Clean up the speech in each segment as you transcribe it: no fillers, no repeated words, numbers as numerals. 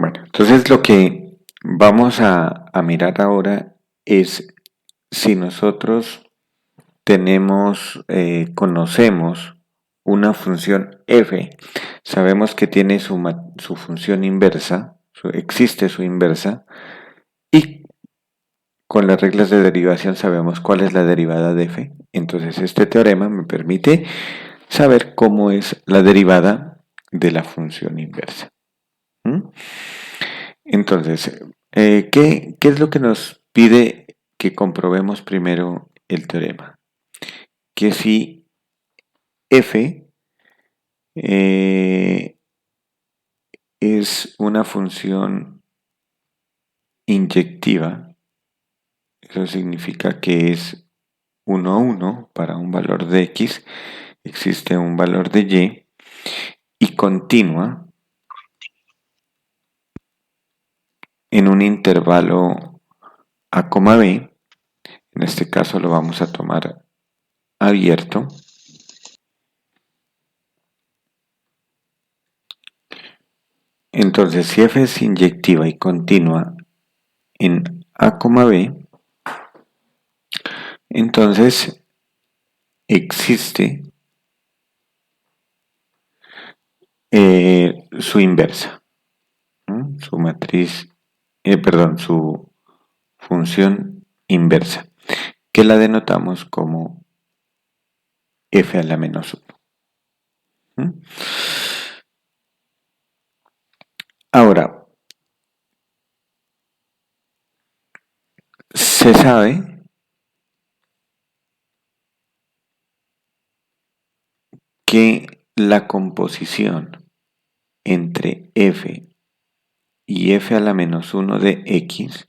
Bueno, entonces lo que vamos a mirar ahora es si nosotros conocemos una función f, sabemos que tiene su función inversa, existe su inversa, y con las reglas de derivación sabemos cuál es la derivada de f. Entonces este teorema me permite saber cómo es la derivada de la función inversa. ¿Mm? Entonces, ¿qué es lo que nos pide que comprobemos primero el teorema? Que si f es una función inyectiva, eso significa que es 1 a 1 para un valor de x, existe un valor de y continua en un intervalo a, b, en este caso lo vamos a tomar abierto. Entonces, si f es inyectiva y continua en a, b, entonces existe su inversa, ¿no? Su matriz, perdón, su función inversa, que la denotamos como f a la menos 1. Ahora, se sabe que la composición entre f y f a la menos 1 de x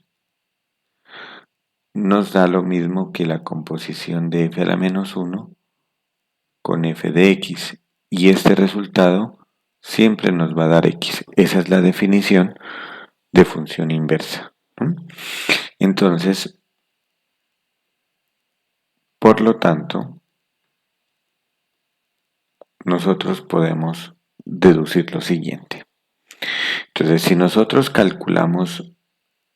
nos da lo mismo que la composición de f a la menos 1 con f de x, y este resultado siempre nos va a dar x. Esa es la definición de función inversa. Entonces, por lo tanto, nosotros podemos deducir lo siguiente. Entonces, si nosotros calculamos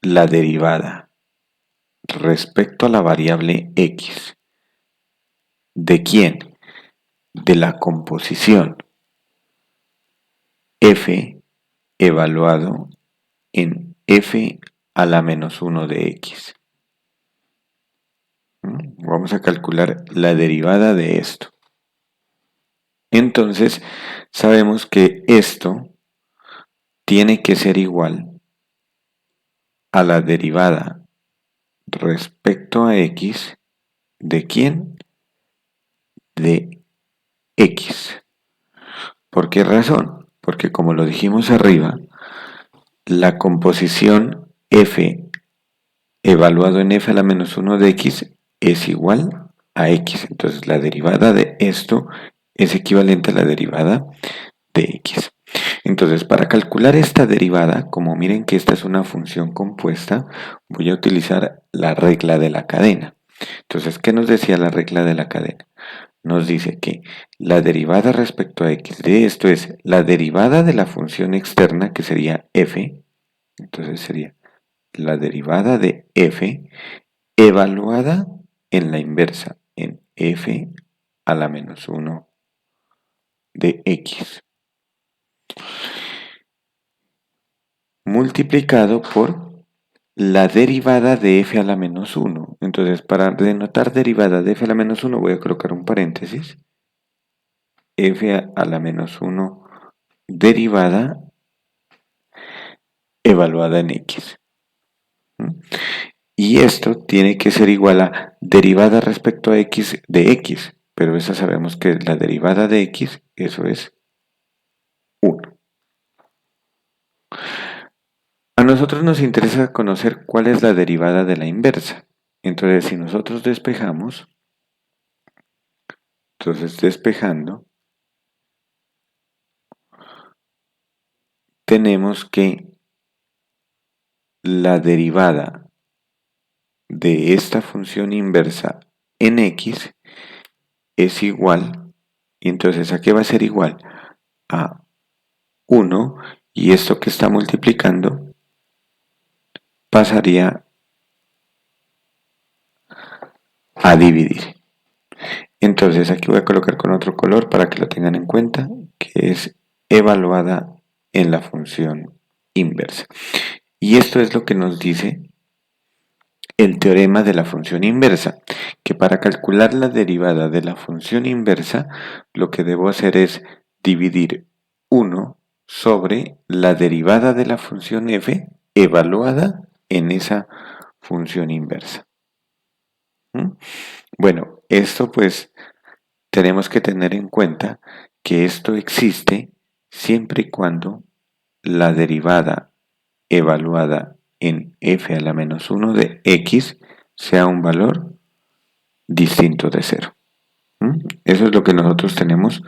la derivada respecto a la variable x, ¿de quién? De la composición f evaluado en f a la menos 1 de x. Vamos a calcular la derivada de esto. Entonces, sabemos que esto tiene que ser igual a la derivada respecto a x, ¿de quién? De x. ¿Por qué razón? Porque como lo dijimos arriba, la composición f evaluado en f a la menos 1 de x es igual a x. Entonces la derivada de esto es equivalente a la derivada de x. Entonces, para calcular esta derivada, como miren que esta es una función compuesta, voy a utilizar la regla de la cadena. Entonces, ¿qué nos decía la regla de la cadena? Nos dice que la derivada respecto a x de esto es la derivada de la función externa, que sería f. Entonces sería la derivada de f evaluada en la inversa, en f a la menos 1 de x, multiplicado por la derivada de f a la menos 1. Entonces, para denotar derivada de f a la menos 1 voy a colocar un paréntesis. F a la menos 1 derivada evaluada en x. Y esto tiene que ser igual a derivada respecto a x de x, pero esa sabemos que la derivada de x, eso es 1. A nosotros nos interesa conocer cuál es la derivada de la inversa. Entonces, si nosotros despejamos, entonces despejando, tenemos que la derivada de esta función inversa en x es igual, y entonces ¿a qué va a ser igual? A 1, y esto que está multiplicando pasaría a dividir. Entonces aquí voy a colocar con otro color para que lo tengan en cuenta, que es evaluada en la función inversa. Y esto es lo que nos dice el teorema de la función inversa, que para calcular la derivada de la función inversa, lo que debo hacer es dividir 1 sobre la derivada de la función f evaluada en esa función inversa. ¿Mm? Bueno, esto pues tenemos que tener en cuenta que esto existe siempre y cuando la derivada evaluada en f a la menos 1 de x sea un valor distinto de 0. Eso es lo que nosotros tenemos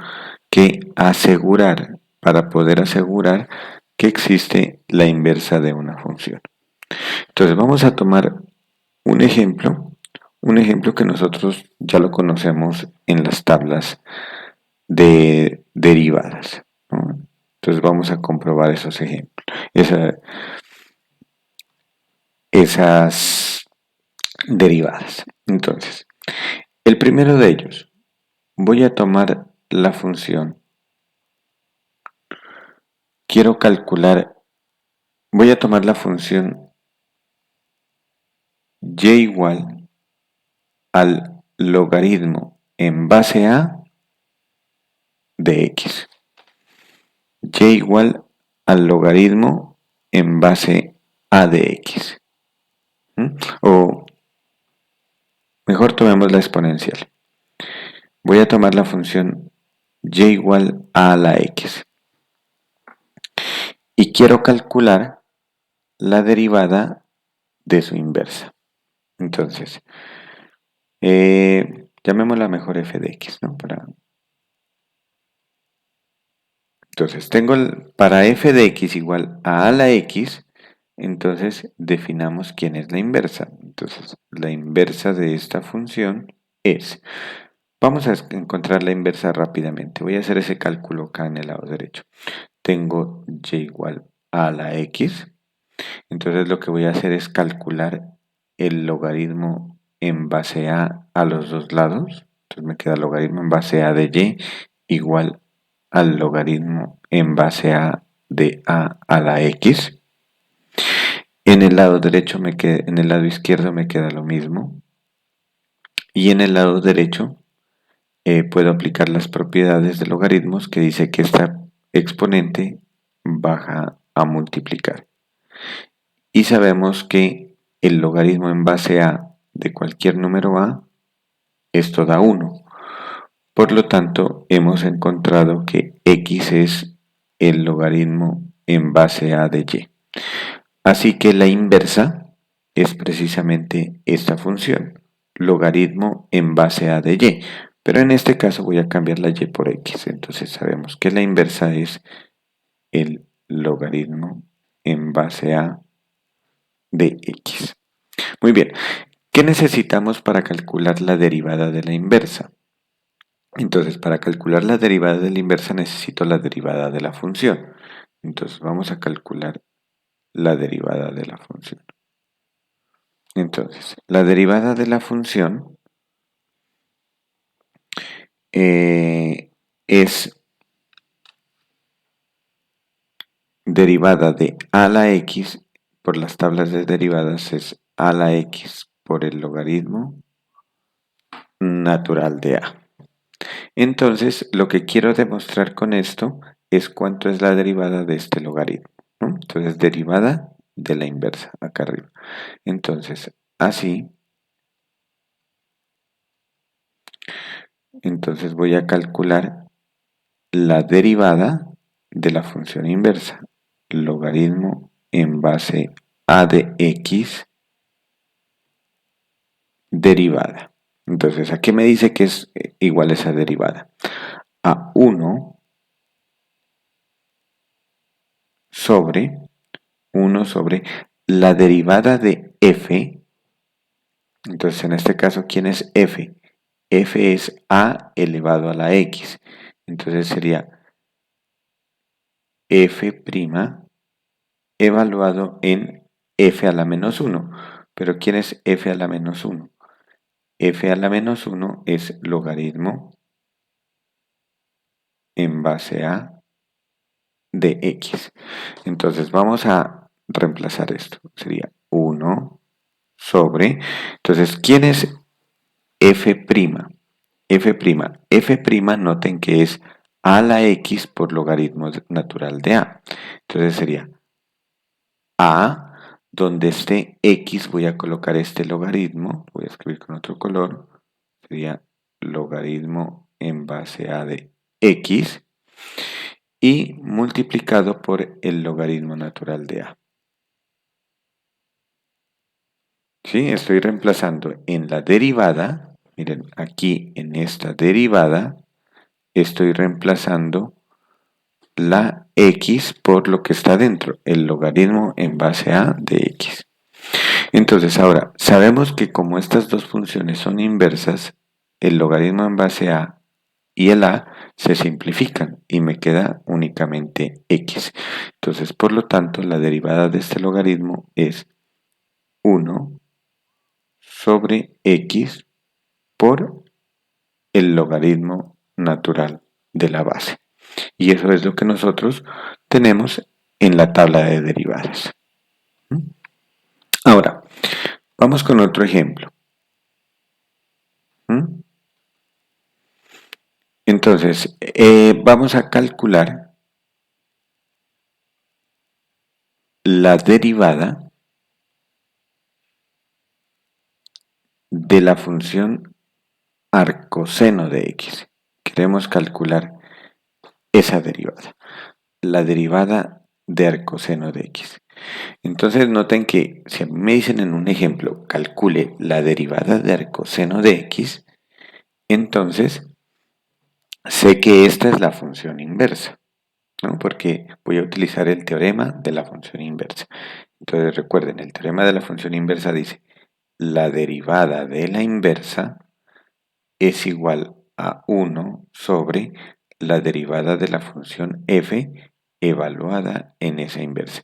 que asegurar para poder asegurar que existe la inversa de una función. Entonces vamos a tomar un ejemplo que nosotros ya lo conocemos en las tablas de derivadas, ¿no? Entonces vamos a comprobar esos ejemplos, esas derivadas. Entonces, el primero de ellos, voy a tomar la función. Quiero calcular, voy a tomar la función y igual al logaritmo en base a de x. Y igual al logaritmo en base a de x. O mejor tomemos la exponencial. Voy a tomar la función y igual a la x. Y quiero calcular la derivada de su inversa. Entonces, llamémosla mejor f de x, ¿no? Entonces, tengo para f de x igual a la x, entonces definamos quién es la inversa. Entonces, la inversa de esta función es, vamos a encontrar la inversa rápidamente. Voy a hacer ese cálculo acá en el lado derecho. Tengo y igual a la x, entonces lo que voy a hacer es calcular el logaritmo en base a los dos lados. Entonces me queda logaritmo en base a de y igual al logaritmo en base a de a la x. En el lado derecho en el lado izquierdo me queda lo mismo. Y en el lado derecho puedo aplicar las propiedades de logaritmos que dice que esta exponente baja a multiplicar. Y sabemos que el logaritmo en base a de cualquier número a, esto da 1. Por lo tanto, hemos encontrado que x es el logaritmo en base a de y. Así que la inversa es precisamente esta función, logaritmo en base a de y. Pero en este caso voy a cambiar la y por x. Entonces sabemos que la inversa es el logaritmo en base a de x. Muy bien, ¿qué necesitamos para calcular la derivada de la inversa? Entonces, para calcular la derivada de la inversa necesito la derivada de la función. Entonces, vamos a calcular la derivada de la función. Entonces, la derivada de la función es derivada de a la x, por las tablas de derivadas es a la x por el logaritmo natural de a. Entonces, lo que quiero demostrar con esto es cuánto es la derivada de este logaritmo, ¿no? Entonces, derivada de la inversa, acá arriba. Entonces, así, entonces voy a calcular la derivada de la función inversa, logaritmo en base a de x derivada. Entonces, ¿a qué me dice que es igual esa derivada? A 1 sobre la derivada de f. Entonces, en este caso, ¿quién es f? F es a elevado a la x. Entonces sería f' evaluado en f a la menos 1. Pero ¿quién es f a la menos 1? F a la menos 1 es logaritmo en base a de x. Entonces vamos a reemplazar esto. Sería 1 sobre... Entonces, ¿quién es f'? F', noten que es a la x por logaritmo natural de a. Entonces sería a, donde esté x, voy a colocar este logaritmo, voy a escribir con otro color, sería logaritmo en base a de x, y multiplicado por el logaritmo natural de a. ¿Sí? Estoy reemplazando en la derivada, miren, aquí en esta derivada, estoy reemplazando la x por lo que está dentro, el logaritmo en base a de x. Entonces ahora, sabemos que como estas dos funciones son inversas, el logaritmo en base a y el a se simplifican y me queda únicamente x. Entonces, por lo tanto, la derivada de este logaritmo es 1 sobre x por el logaritmo natural de la base. Y eso es lo que nosotros tenemos en la tabla de derivadas. Ahora, vamos con otro ejemplo. Entonces, vamos a calcular la derivada de la función arcoseno de x. Queremos calcular esa derivada, la derivada de arcoseno de x. Entonces noten que si me dicen en un ejemplo, calcule la derivada de arcoseno de x, entonces sé que esta es la función inversa, ¿no? Porque voy a utilizar el teorema de la función inversa. Entonces recuerden, el teorema de la función inversa dice, la derivada de la inversa es igual a 1 sobre la derivada de la función f evaluada en esa inversa.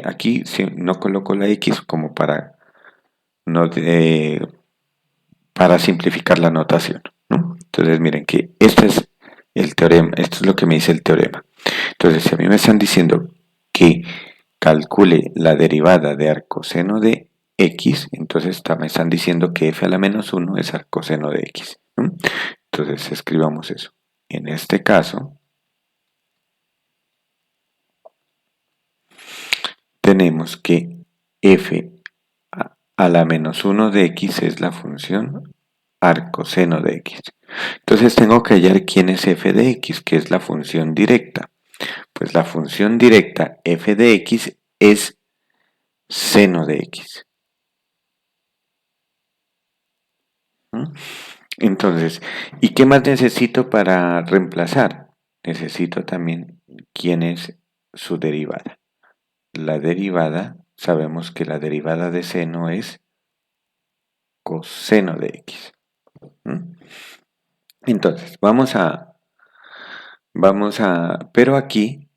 Aquí no coloco la x como no, para simplificar la notación, ¿no? Entonces miren que este es el teorema, esto es lo que me dice el teorema. Entonces si a mí me están diciendo que calcule la derivada de arcoseno de x, entonces me están diciendo que f a la menos 1 es arcoseno de x, ¿no? Entonces escribamos eso. En este caso, tenemos que f a la menos 1 de x es la función arcoseno de x. Entonces tengo que hallar quién es f de x, que es la función directa. Pues la función directa f de x es seno de x. ¿Mm? Entonces, ¿y qué más necesito para reemplazar? Necesito también quién es su derivada. La derivada, sabemos que la derivada de seno es coseno de x. ¿Mm? Entonces, pero aquí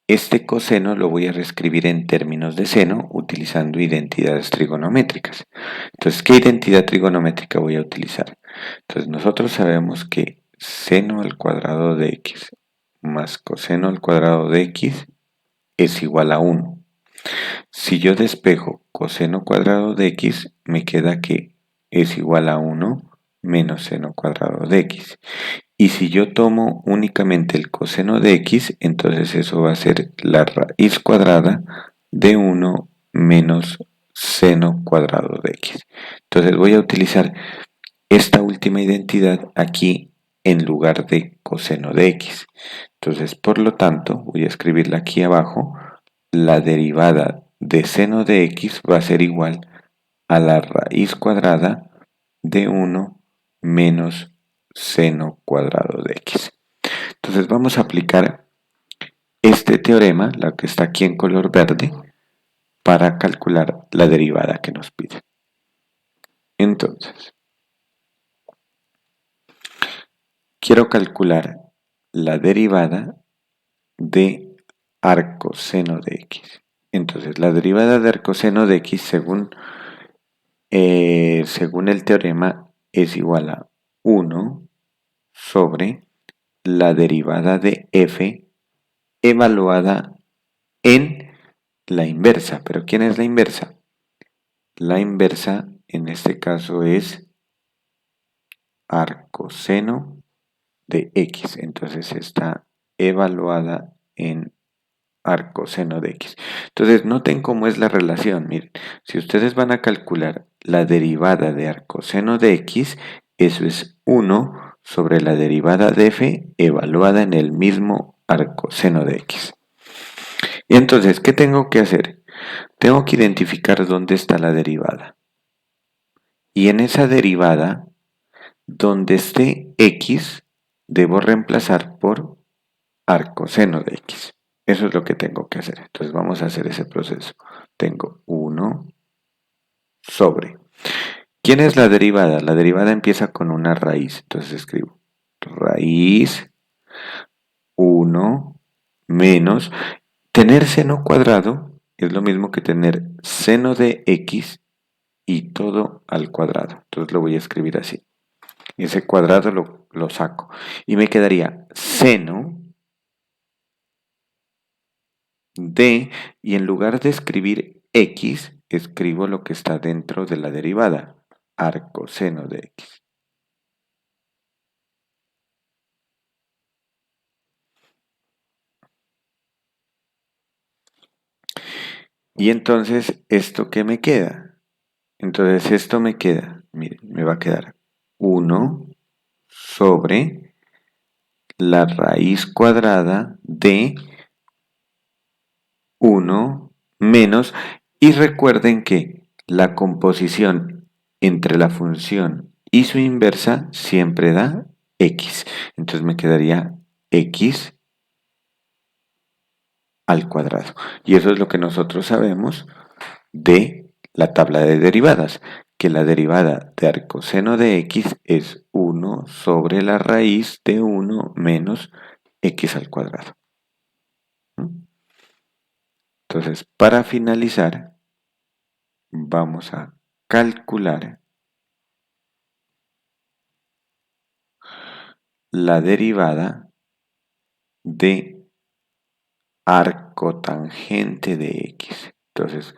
este coseno lo voy a reescribir en términos de seno utilizando identidades trigonométricas. Entonces, ¿qué identidad trigonométrica voy a utilizar? Entonces, nosotros sabemos que seno al cuadrado de x más coseno al cuadrado de x es igual a 1. Si yo despejo coseno cuadrado de x, me queda que es igual a 1 menos seno cuadrado de x. Y si yo tomo únicamente el coseno de x, entonces eso va a ser la raíz cuadrada de 1 menos seno cuadrado de x. Entonces voy a utilizar esta última identidad aquí en lugar de coseno de x. Entonces, por lo tanto, voy a escribirla aquí abajo. La derivada de seno de x va a ser igual a la raíz cuadrada de 1 menos seno cuadrado de x. Entonces vamos a aplicar este teorema, la que está aquí en color verde, para calcular la derivada que nos pide. Entonces, quiero calcular la derivada de arcoseno de x. Entonces, la derivada de arcoseno de x, según el teorema, es igual a 1 sobre la derivada de f evaluada en la inversa. ¿Pero quién es la inversa? La inversa en este caso es arcoseno de x. Entonces está evaluada en arcoseno de x. Entonces noten cómo es la relación. Miren, si ustedes van a calcular la derivada de arcoseno de x, eso es 1 sobre la derivada de f evaluada en el mismo arcoseno de x. Y entonces, ¿qué tengo que hacer? Tengo que identificar dónde está la derivada. Y en esa derivada, donde esté x, debo reemplazar por arcoseno de x. Eso es lo que tengo que hacer. Entonces vamos a hacer ese proceso. Tengo 1 sobre. ¿Quién es la derivada? La derivada empieza con una raíz. Entonces escribo raíz 1 menos. Tener seno cuadrado es lo mismo que tener seno de x y todo al cuadrado. Entonces lo voy a escribir así. Ese cuadrado lo saco. Y me quedaría seno de, y en lugar de escribir x, escribo lo que está dentro de la derivada, arcoseno de x. Y entonces, ¿esto qué me queda? Entonces esto me queda, miren, me va a quedar 1 sobre la raíz cuadrada de 1 menos, y recuerden que la composición entre la función y su inversa siempre da x. Entonces me quedaría x al cuadrado. Y eso es lo que nosotros sabemos de la tabla de derivadas, que la derivada de arcoseno de x es 1 sobre la raíz de 1 menos x al cuadrado. Entonces, para finalizar, vamos a calcular la derivada de arcotangente de x. Entonces,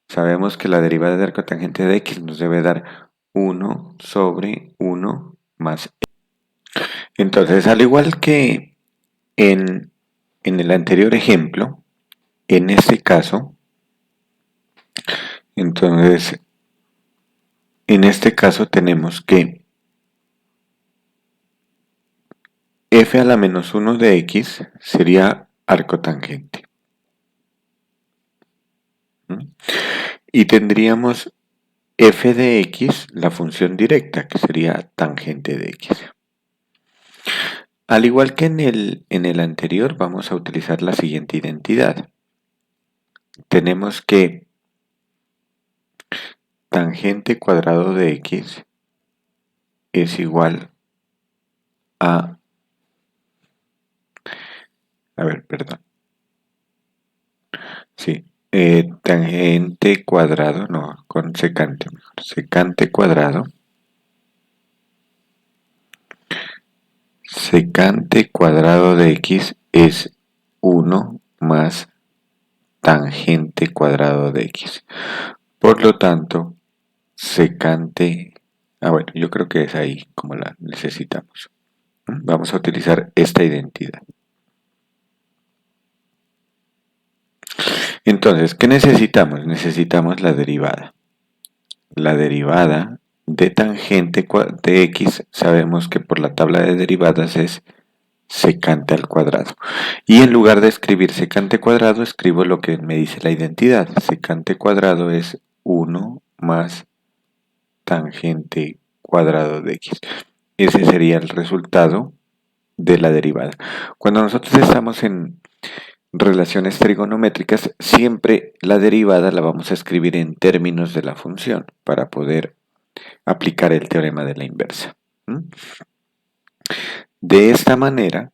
sabemos que la derivada de arcotangente de x nos debe dar 1 sobre 1 más x. Entonces, al igual que en el anterior ejemplo, en este caso, entonces, en este caso tenemos que f a la menos 1 de x sería arcotangente. Y tendríamos f de x, la función directa, que sería tangente de x. Al igual que en el anterior, vamos a utilizar la siguiente identidad. Tenemos que tangente cuadrado de x es igual a... perdón. Sí, tangente cuadrado, no, con secante mejor. Secante cuadrado. Secante cuadrado de x es 1 más tangente cuadrado de x. Por lo tanto, secante... bueno, yo creo que es ahí como la necesitamos. Vamos a utilizar esta identidad. Entonces, ¿qué necesitamos? Necesitamos la derivada. La derivada de tangente de x, sabemos que por la tabla de derivadas es secante al cuadrado. Y en lugar de escribir secante cuadrado, escribo lo que me dice la identidad. Secante cuadrado es 1 más tangente cuadrado de x. Ese sería el resultado de la derivada. Cuando nosotros estamos en relaciones trigonométricas, siempre la derivada la vamos a escribir en términos de la función para poder aplicar el teorema de la inversa. De esta manera,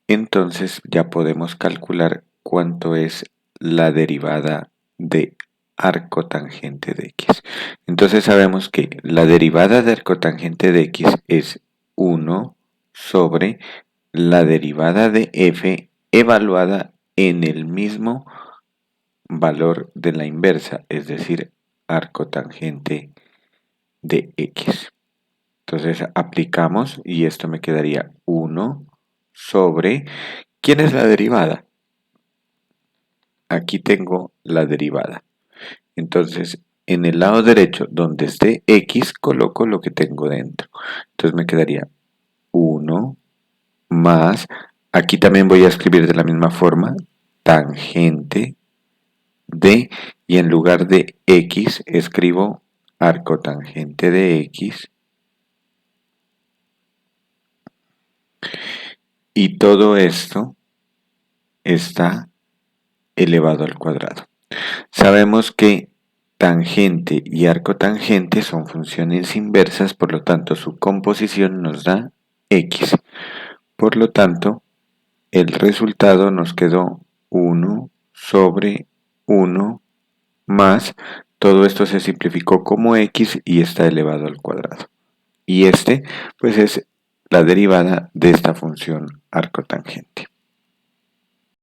entonces ya podemos calcular cuánto es la derivada de arcotangente de x. Entonces sabemos que la derivada de arcotangente de x es 1 sobre la derivada de f evaluada en el mismo valor de la inversa, es decir, arcotangente de x. Entonces aplicamos y esto me quedaría 1 sobre... ¿Quién es la derivada? Aquí tengo la derivada. Entonces, en el lado derecho, donde esté x, coloco lo que tengo dentro. Entonces me quedaría 1 más, aquí también voy a escribir de la misma forma, tangente de, y en lugar de x, escribo arcotangente de x, y todo esto está elevado al cuadrado. Sabemos que tangente y arcotangente son funciones inversas, por lo tanto su composición nos da x. Por lo tanto, el resultado nos quedó 1 sobre 1 más, todo esto se simplificó como x y está elevado al cuadrado. Y este, pues es la derivada de esta función arcotangente.